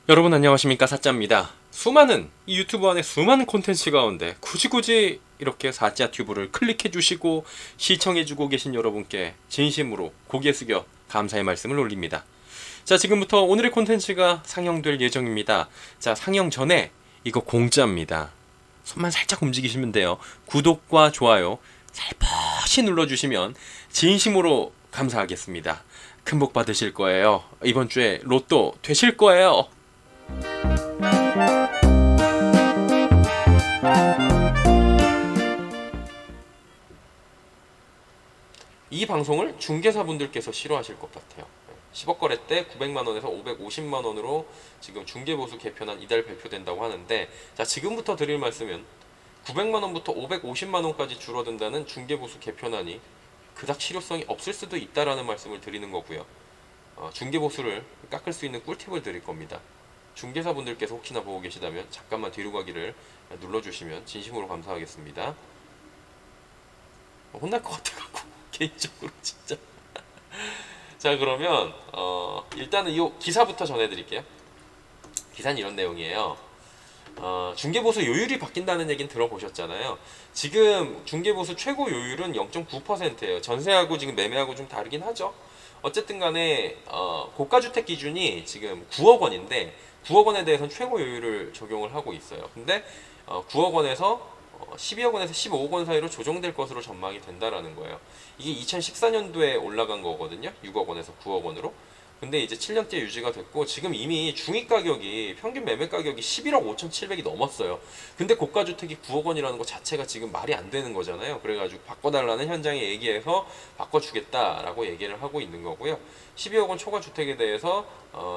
여러분 안녕하십니까, 사짜입니다. 이 유튜브 안에 수많은 콘텐츠 가운데 굳이 이렇게 사짜 튜브를 클릭해 주시고 시청해 주고 계신 여러분께 진심으로 고개 숙여 감사의 말씀을 올립니다. 자, 지금부터 오늘의 콘텐츠가 상영될 예정입니다. 자, 상영 전에 이거 공짜입니다. 손만 살짝 움직이시면 돼요. 구독과 좋아요 살포시 눌러주시면 진심으로 감사하겠습니다. 큰 복 받으실 거예요. 이번 주에 로또 되실 거예요. 이 방송을 중개사분들께서 싫어하실 것 같아요. 10억 거래 때 900만원에서 550만원으로 지금 중개보수 개편안 이달 발표된다고 하는데, 자, 지금부터 드릴 말씀은 900만원부터 550만원까지 줄어든다는 중개보수 개편안이 그닥 실효성이 없을 수도 있다라는 말씀을 드리는 거고요. 중개보수를 깎을 수 있는 꿀팁을 드릴 겁니다. 중개사분들께서 혹시나 보고 계시다면 잠깐만 뒤로 가기를 눌러주시면 진심으로 감사하겠습니다. 혼날 것 같아갖고 개인적으로 진짜. 자, 그러면 일단은 이 기사부터 전해드릴게요. 기사는 이런 내용이에요. 중개보수 요율이 바뀐다는 얘기는 들어보셨잖아요. 지금 중개보수 최고 요율은 0.9%예요. 전세하고 지금 매매하고 좀 다르긴 하죠. 어쨌든 간에 고가주택 기준이 지금 9억 원인데 9억 원에 대해서는 최고 요율을 적용을 하고 있어요. 근데 9억 원에서 12억 원에서 15억 원 사이로 조정될 것으로 전망이 된다라는 거예요. 이게 2014년도에 올라간 거거든요. 6억 원에서 9억 원으로. 근데 이제 7년째 유지가 됐고 지금 이미 중위 가격이 평균 매매 가격이 11억 5,700이 넘었어요. 근데 고가 주택이 9억 원이라는 것 자체가 지금 말이 안 되는 거잖아요. 그래가지고 바꿔달라는 현장에 얘기해서 바꿔주겠다라고 얘기를 하고 있는 거고요. 12억 원 초과 주택에 대해서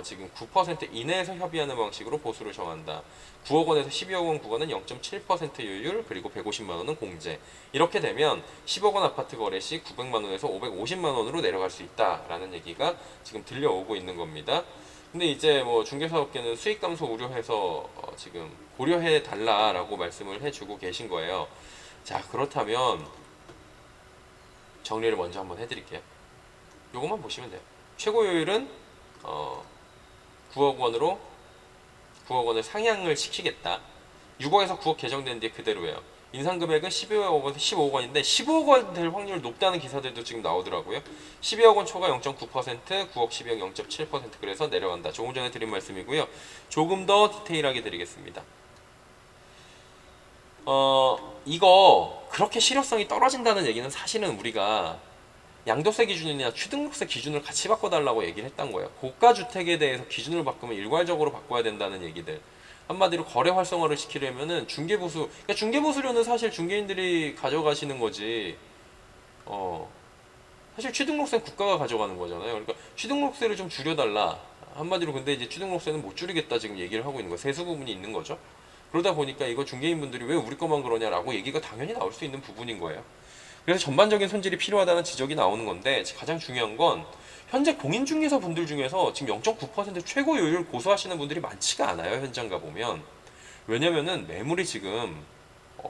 지금 9% 이내에서 협의하는 방식으로 보수를 정한다. 9억 원에서 12억 원 구간은 0.7% 요율, 그리고 150만 원은 공제. 이렇게 되면 10억 원 아파트 거래 시 900만 원에서 550만 원으로 내려갈 수 있다라는 얘기가 지금 들려오고 있는 겁니다. 근데 이제 뭐 중개사업계는 수익 감소 우려해서 지금 고려해 달라라고 말씀을 해주고 계신 거예요. 자, 그렇다면 정리를 먼저 한번 해드릴게요. 요것만 보시면 돼요. 최고 요율은 9억 원으로 9억 원을 상향을 시키겠다. 6억에서 9억 개정된 뒤에 그대로예요. 인상금액은 12억 원에서 15억 원인데 15억 원 될 확률 높다는 기사들도 지금 나오더라고요. 12억 원 초과 0.9%, 9억 12억 0.7%, 그래서 내려간다. 조금 전에 드린 말씀이고요. 조금 더 디테일하게 드리겠습니다. 이거 그렇게 실효성이 떨어진다는 얘기는 사실은 우리가 양도세 기준이나 취등록세 기준을 같이 바꿔달라고 얘기를 했던 거예요. 고가 주택에 대해서 기준을 바꾸면 일괄적으로 바꿔야 된다는 얘기들. 한마디로 거래 활성화를 시키려면은 중개보수, 그러니까 중개보수료는 사실 중개인들이 가져가시는 거지. 사실 취등록세는 국가가 가져가는 거잖아요. 그러니까 취등록세를 좀 줄여달라. 한마디로 근데 이제 취등록세는 못 줄이겠다 지금 얘기를 하고 있는 거예요. 세수 부분이 있는 거죠. 그러다 보니까 이거 중개인분들이 왜 우리 것만 그러냐라고 얘기가 당연히 나올 수 있는 부분인 거예요. 그래서 전반적인 손질이 필요하다는 지적이 나오는 건데, 가장 중요한 건 현재 공인중개사 분들 중에서 지금 0.9% 최고 요율 고수하시는 분들이 많지가 않아요. 현장 가보면. 왜냐면은 매물이 지금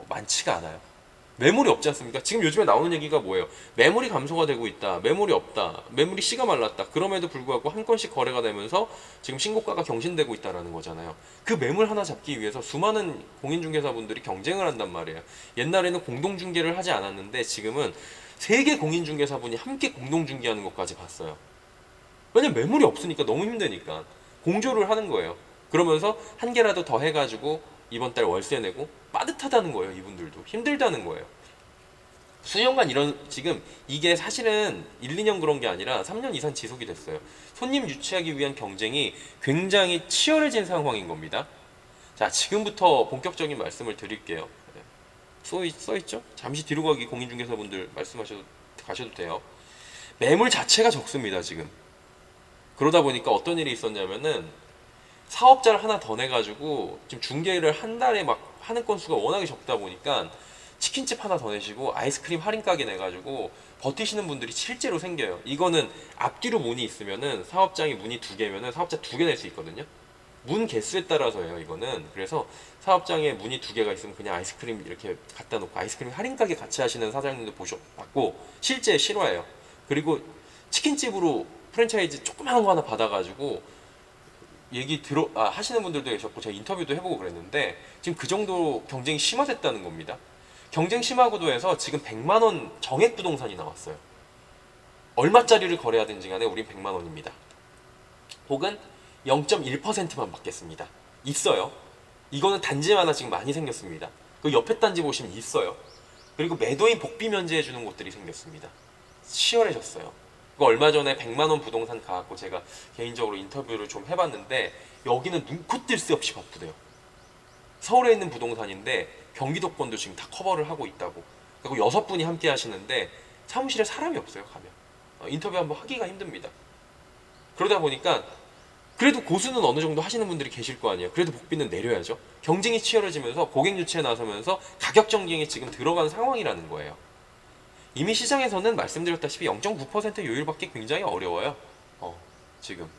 많지가 않아요. 매물이 없지 않습니까? 지금 요즘에 나오는 얘기가 뭐예요? 매물이 감소가 되고 있다. 매물이 없다. 매물이 씨가 말랐다. 그럼에도 불구하고 한 건씩 거래가 되면서 지금 신고가가 경신되고 있다라는 거잖아요. 그 매물 하나 잡기 위해서 수많은 공인중개사분들이 경쟁을 한단 말이에요. 옛날에는 공동중개를 하지 않았는데 지금은 세 개 공인중개사분이 함께 공동중개하는 것까지 봤어요. 왜냐면 매물이 없으니까, 너무 힘드니까 공조를 하는 거예요. 그러면서 한 개라도 더 해가지고 이번 달 월세 내고 빠듯하다는 거예요. 이분들도 힘들다는 거예요. 수년간 이런, 지금 이게 사실은 1, 2년 그런 게 아니라 3년 이상 지속이 됐어요. 손님 유치하기 위한 경쟁이 굉장히 치열해진 상황인 겁니다. 자, 지금부터 본격적인 말씀을 드릴게요. 써있죠? 잠시 뒤로 가기 공인중개사분들 가셔도 돼요. 매물 자체가 적습니다, 지금. 그러다 보니까 어떤 일이 있었냐면은 사업자를 하나 더 내가지고 지금 중개를 한 달에 막 하는 건수가 워낙에 적다 보니까 치킨집 하나 더 내시고 아이스크림 할인 가게 내가지고 버티시는 분들이 실제로 생겨요. 이거는 앞뒤로 문이 있으면은, 사업장이 문이 두 개면은 사업자 두 개 낼 수 있거든요. 문 개수에 따라서예요, 이거는. 그래서 사업장에 문이 두 개가 있으면 그냥 아이스크림 이렇게 갖다 놓고 아이스크림 할인 가게 같이 하시는 사장님도 봤고 실제 실화예요. 그리고 치킨집으로 프랜차이즈 조그마한 거 하나 받아가지고 하시는 분들도 계셨고 제가 인터뷰도 해보고 그랬는데 지금 그 정도 경쟁이 심화됐다는 겁니다. 경쟁 심화구도 해서 지금 100만 원 정액 부동산이 나왔어요. 얼마짜리를 거래하든지 간에 우린 100만 원입니다. 혹은 0.1%만 받겠습니다. 있어요. 이거는 단지 하나 지금 많이 생겼습니다. 그 옆에 단지 보시면 있어요. 그리고 매도인 복비 면제해주는 곳들이 생겼습니다. 치열해졌어요. 그 얼마 전에 100만 원 부동산 가갖고 제가 개인적으로 인터뷰를 좀 해봤는데 여기는 눈코 뜰 새 없이 바쁘대요. 서울에 있는 부동산인데 경기도권도 지금 다 커버를 하고 있다고. 그리고 6분이 함께 하시는데 사무실에 사람이 없어요. 가면 인터뷰 한번 하기가 힘듭니다. 그러다 보니까 그래도 고수는 어느 정도 하시는 분들이 계실 거 아니에요. 그래도 복비는 내려야죠. 경쟁이 치열해지면서 고객 유치에 나서면서 가격 전쟁에 지금 들어간 상황이라는 거예요. 이미 시장에서는 말씀드렸다시피 0.9% 요율받기 굉장히 어려워요. 지금.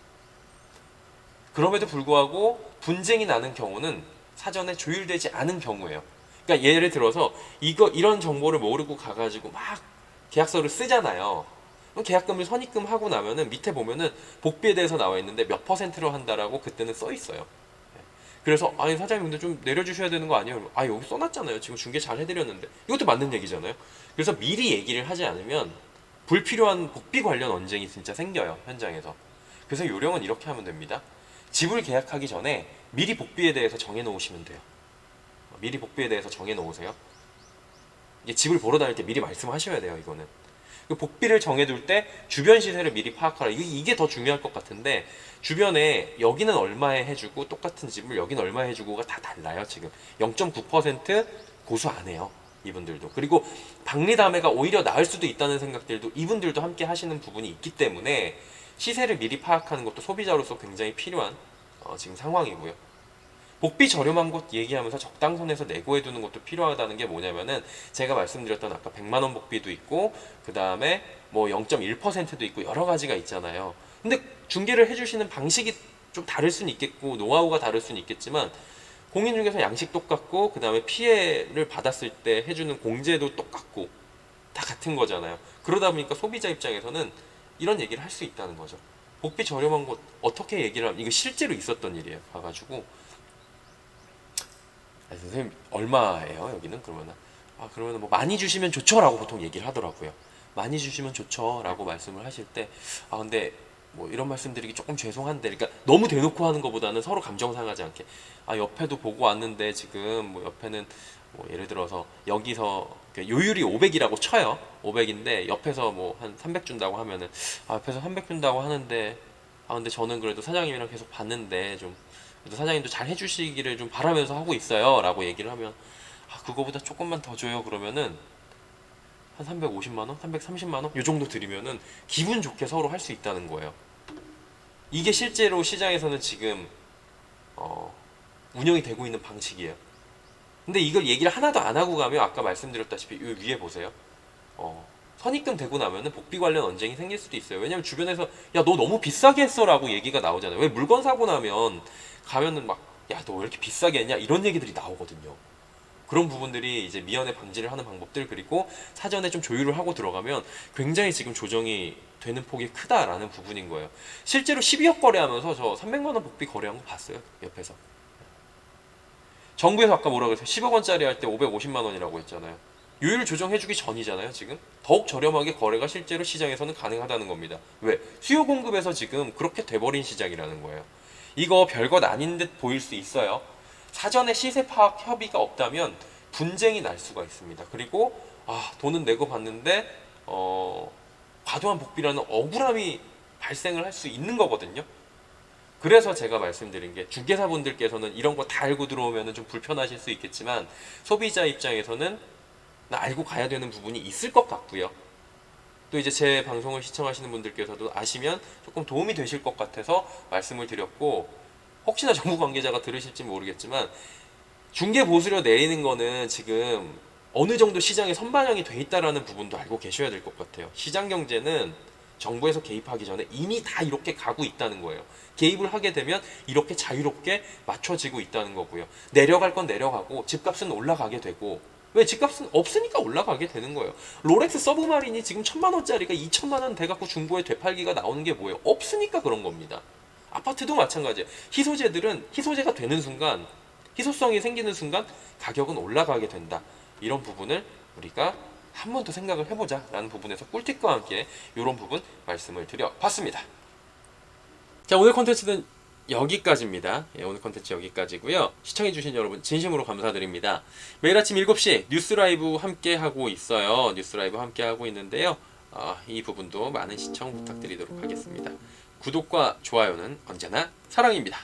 그럼에도 불구하고 분쟁이 나는 경우는 사전에 조율되지 않은 경우예요. 그러니까 예를 들어서 이런 정보를 모르고 가가지고 막 계약서를 쓰잖아요. 계약금을 선입금 하고 나면은 밑에 보면은 복비에 대해서 나와 있는데 몇 퍼센트로 한다라고 그때는 써 있어요. 그래서 아니 사장님 근데 좀 내려주셔야 되는 거 아니에요? 아 여기 써놨잖아요. 지금 중개 잘 해드렸는데 이것도 맞는 얘기잖아요. 그래서 미리 얘기를 하지 않으면 불필요한 복비 관련 언쟁이 진짜 생겨요 현장에서. 그래서 요령은 이렇게 하면 됩니다. 집을 계약하기 전에 미리 복비에 대해서 정해 놓으시면 돼요. 미리 복비에 대해서 정해 놓으세요. 이게 집을 보러 다닐 때 미리 말씀하셔야 돼요. 이거는 복비를 정해둘 때 주변 시세를 미리 파악하라. 이게 더 중요할 것 같은데 주변에 여기는 얼마에 해주고 똑같은 집을 여기는 얼마에 해주고가 다 달라요. 지금 0.9% 고수 안 해요. 이분들도. 그리고 박리담회가 오히려 나을 수도 있다는 생각들도 이분들도 함께 하시는 부분이 있기 때문에 시세를 미리 파악하는 것도 소비자로서 굉장히 필요한 지금 상황이고요. 복비 저렴한 곳 얘기하면서 적당선에서 내고해두는 것도 필요하다는 게 뭐냐면은 제가 말씀드렸던 아까 100만원 복비도 있고 그 다음에 뭐 0.1%도 있고 여러 가지가 있잖아요. 근데 중개를 해주시는 방식이 좀 다를 수는 있겠고 노하우가 다를 수는 있겠지만 공인중개사 양식 똑같고 그 다음에 피해를 받았을 때 해주는 공제도 똑같고 다 같은 거잖아요. 그러다 보니까 소비자 입장에서는 이런 얘기를 할 수 있다는 거죠. 복비 저렴한 곳 어떻게 얘기를 하면 이거 실제로 있었던 일이에요. 가가지고 선생님 얼마예요 여기는? 그러면은 뭐 많이 주시면 좋죠라고 보통 얘기를 하더라고요. 많이 주시면 좋죠라고 말씀을 하실 때 근데 뭐 이런 말씀드리기 조금 죄송한데 그러니까 너무 대놓고 하는 것보다는 서로 감정 상하지 않게 옆에도 보고 왔는데 지금 뭐 옆에는 뭐 예를 들어서 여기서 요율이 500이라고 쳐요. 500인데 옆에서 뭐 한 300 준다고 하면은 옆에서 300 준다고 하는데 근데 저는 그래도 사장님이랑 계속 봤는데 좀 그래도 사장님도 잘 해주시기를 좀 바라면서 하고 있어요 라고 얘기를 하면 그거보다 조금만 더 줘요. 그러면은 한 350만원? 330만원? 요 정도 드리면은 기분 좋게 서로 할 수 있다는 거예요. 이게 실제로 시장에서는 지금 운영이 되고 있는 방식이에요. 근데 이걸 얘기를 하나도 안 하고 가면 아까 말씀드렸다시피 요 위에 보세요. 선입금 되고 나면은 복비 관련 언쟁이 생길 수도 있어요. 왜냐면 주변에서 야 너 너무 비싸게 했어 라고 얘기가 나오잖아요. 왜 물건 사고 나면 가면은 막 야 너 왜 이렇게 비싸게 했냐 이런 얘기들이 나오거든요. 그런 부분들이 이제 미연에 방지를 하는 방법들 그리고 사전에 좀 조율을 하고 들어가면 굉장히 지금 조정이 되는 폭이 크다라는 부분인 거예요. 실제로 12억 거래하면서 저 300만 원 복비 거래한 거 봤어요. 옆에서. 정부에서 아까 뭐라 그랬어요? 10억 원짜리 할 때 550만 원이라고 했잖아요. 요율 조정해주기 전이잖아요. 지금 더욱 저렴하게 거래가 실제로 시장에서는 가능하다는 겁니다. 왜? 수요 공급에서 지금 그렇게 돼버린 시장이라는 거예요. 이거 별것 아닌 듯 보일 수 있어요. 사전에 시세 파악 협의가 없다면 분쟁이 날 수가 있습니다. 그리고 돈은 내고 받는데 과도한 복비라는 억울함이 발생을 할 수 있는 거거든요. 그래서 제가 말씀드린 게 중개사분들께서는 이런 거 다 알고 들어오면 좀 불편하실 수 있겠지만 소비자 입장에서는 나 알고 가야 되는 부분이 있을 것 같고요. 또 이제 제 방송을 시청하시는 분들께서도 아시면 조금 도움이 되실 것 같아서 말씀을 드렸고 혹시나 정부 관계자가 들으실지 모르겠지만 중개 보수료 내리는 거는 지금 어느 정도 시장에 선반영이 돼 있다라는 부분도 알고 계셔야 될 것 같아요. 시장 경제는 정부에서 개입하기 전에 이미 다 이렇게 가고 있다는 거예요. 개입을 하게 되면 이렇게 자유롭게 맞춰지고 있다는 거고요. 내려갈 건 내려가고 집값은 올라가게 되고 왜 집값은 없으니까 올라가게 되는 거예요. 롤렉스 서브마린이 지금 1000만 원짜리가 2000만 원 돼갖고 중고에 되팔기가 나오는 게 뭐예요? 없으니까 그런 겁니다. 아파트도 마찬가지예요. 희소재들은 희소재가 되는 순간, 희소성이 생기는 순간 가격은 올라가게 된다. 이런 부분을 우리가 한 번 더 생각을 해보자 라는 부분에서 꿀팁과 함께 이런 부분 말씀을 드려봤습니다. 자, 오늘 컨텐츠는 여기까지입니다. 예, 오늘 컨텐츠 여기까지고요. 시청해주신 여러분 진심으로 감사드립니다. 매일 아침 7시 뉴스 라이브 함께 하고 있어요. 뉴스 라이브 함께 하고 있는데요. 이 부분도 많은 시청 부탁드리도록 하겠습니다. 구독과 좋아요는 언제나 사랑입니다.